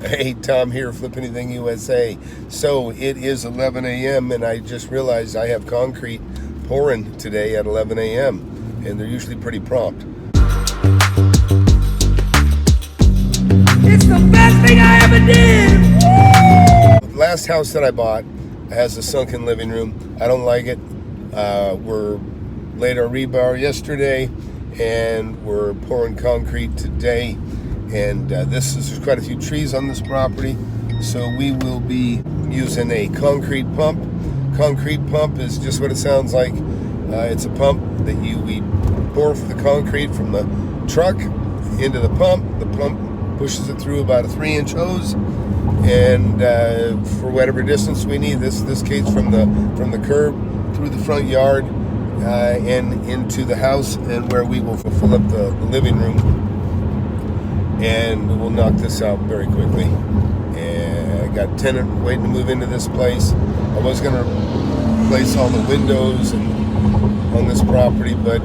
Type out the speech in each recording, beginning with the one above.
Hey, Tom here, FlipAnythingUSA. So it is 11 a.m. and I just realized I have concrete pouring today at 11 a.m. and they're usually pretty prompt. It's the best thing I ever did! The last house that I bought has a sunken living room. I don't like it. We're laid our rebar yesterday and we're pouring concrete today. And there's quite a few trees on this property, so we will be using a concrete pump. Concrete pump is just what it sounds like. It's a pump that we pour the concrete from the truck into the pump. The pump pushes it through about a 3-inch hose, and for whatever distance we need. This case from the curb through the front yard and into the house, and where we will fill up the living room. And we'll knock this out very quickly. And I got a tenant waiting to move into this place. I was going to replace all the windows on this property, but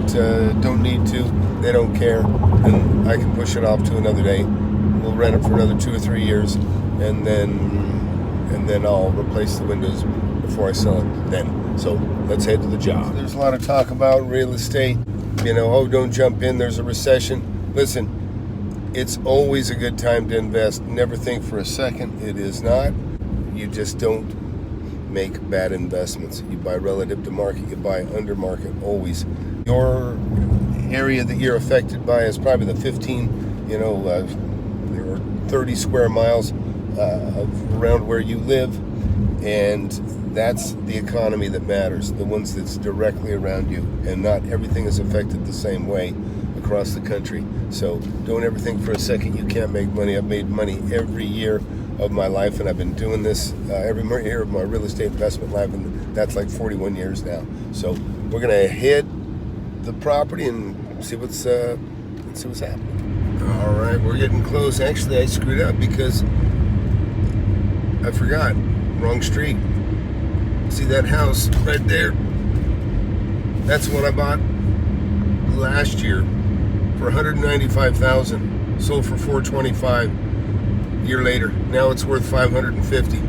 don't need to. They don't care, and I can push it off to another day. We'll rent it for another 2 or 3 years, and then I'll replace the windows before I sell it then. So let's head to the job. There's a lot of talk about real estate. Oh, don't jump in, there's a recession. Listen, it's always a good time to invest. Never think for a second it is not. You just don't make bad investments. You buy relative to market, you buy under market always. Your area that you're affected by is probably the 15, there are 30 square miles around where you live, and that's the economy that matters, the ones that's directly around you, and not everything is affected the same way across the country. So don't ever think for a second you can't make money. I've made money every year of my life, and I've been doing this every year of my real estate investment life, and that's like 41 years now. So we're gonna hit the property and see what's happening. All right, we're getting close. Actually, I screwed up because I forgot. Wrong street. See that house right there? That's what I bought last year for $195,000, sold for $425 a year later. Now it's worth $550.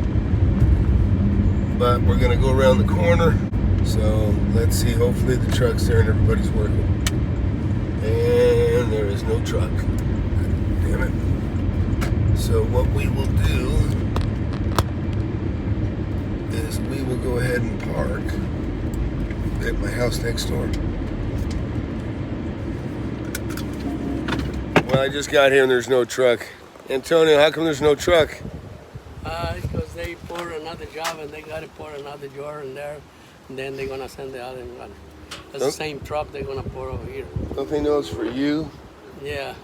But we're gonna go around the corner, so let's see. Hopefully the truck's there and everybody's working. And there is no truck. Damn it. So what we will do is we will go ahead and park at my house next door. Well, I just got here and there's no truck. Antonio, how come there's no truck? Because they pour another job and they got to pour another jar in there, and then they're going to send the other one. It's the same truck they're going to pour over here. Don't they know it's for you? Yeah.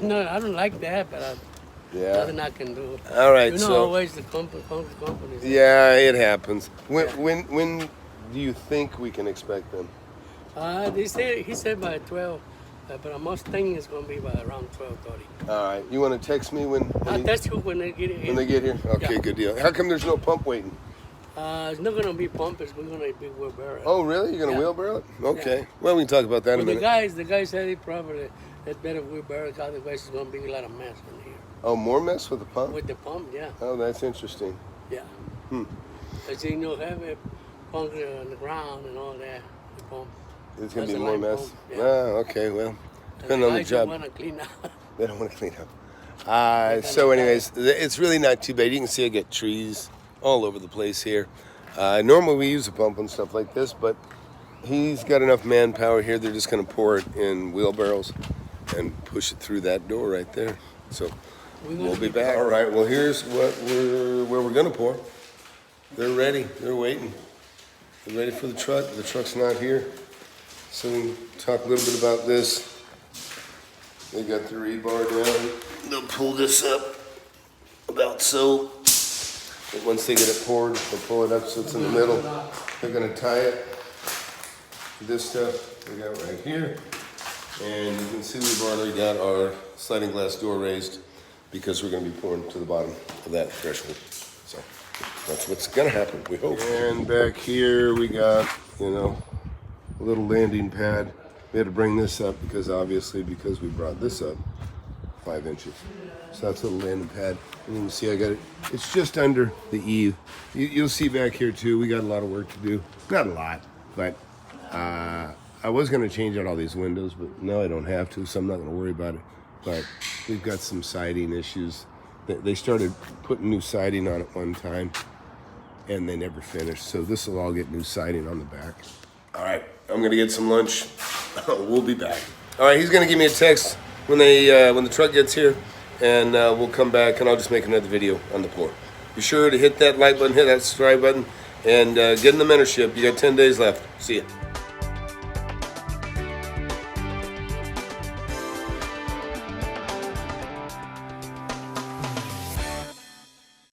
No, I don't like that, but nothing I can do. All right, so always the companies. Yeah, it happens. When do you think we can expect them? He said by 12. But I'm most thinking it's going to be by around 12:30. All right. You want to text me when I'll text you when they get here. When they get here? Okay, Yeah. Good deal. How come there's no pump waiting? It's not going to be pump. It's going to be wheelbarrow. Oh, really? You're going to wheelbarrow it? Okay. Yeah. Well, we can talk about that in a minute. The guy said it's better wheelbarrow, otherwise it's going to be a lot of mess in here. Oh, more mess with the pump? With the pump, yeah. Oh, that's interesting. Yeah. Because heavy concrete on the ground and all that, the pump. It's going to be more mess? Yeah. Okay, well, depending on the job. They don't want to clean up. They don't want to clean up. So anyways, it's really not too bad. You can see I got trees all over the place here. Normally we use a pump and stuff like this, but he's got enough manpower here. They're just going to pour it in wheelbarrows and push it through that door right there. So we'll be back. All right, well, here's where we're going to pour. They're ready. They're waiting. They're ready for the truck. The truck's not here. So we can talk a little bit about this. They got the rebar down. They'll pull this up about so. And once they get it poured, they'll pull it up so it's in the middle. They're gonna tie it to this stuff we got right here. And you can see we've already got our sliding glass door raised because we're gonna be pouring to the bottom of that threshold. So that's what's gonna happen, we hope. And back here we got, little landing pad. We had to bring this up because we brought this up, 5 inches. So that's a little landing pad. And you can see I got it. It's just under the eave. You'll see back here too, we got a lot of work to do. Not a lot, but I was going to change out all these windows, but no, I don't have to, so I'm not going to worry about it. But we've got some siding issues. They started putting new siding on it one time, and they never finished. So this will all get new siding on the back. All right, I'm going to get some lunch. We'll be back. All right, he's going to give me a text when the truck gets here, and we'll come back, and I'll just make another video on the pour. Be sure to hit that like button, hit that subscribe button, and get in the mentorship. You got 10 days left. See ya.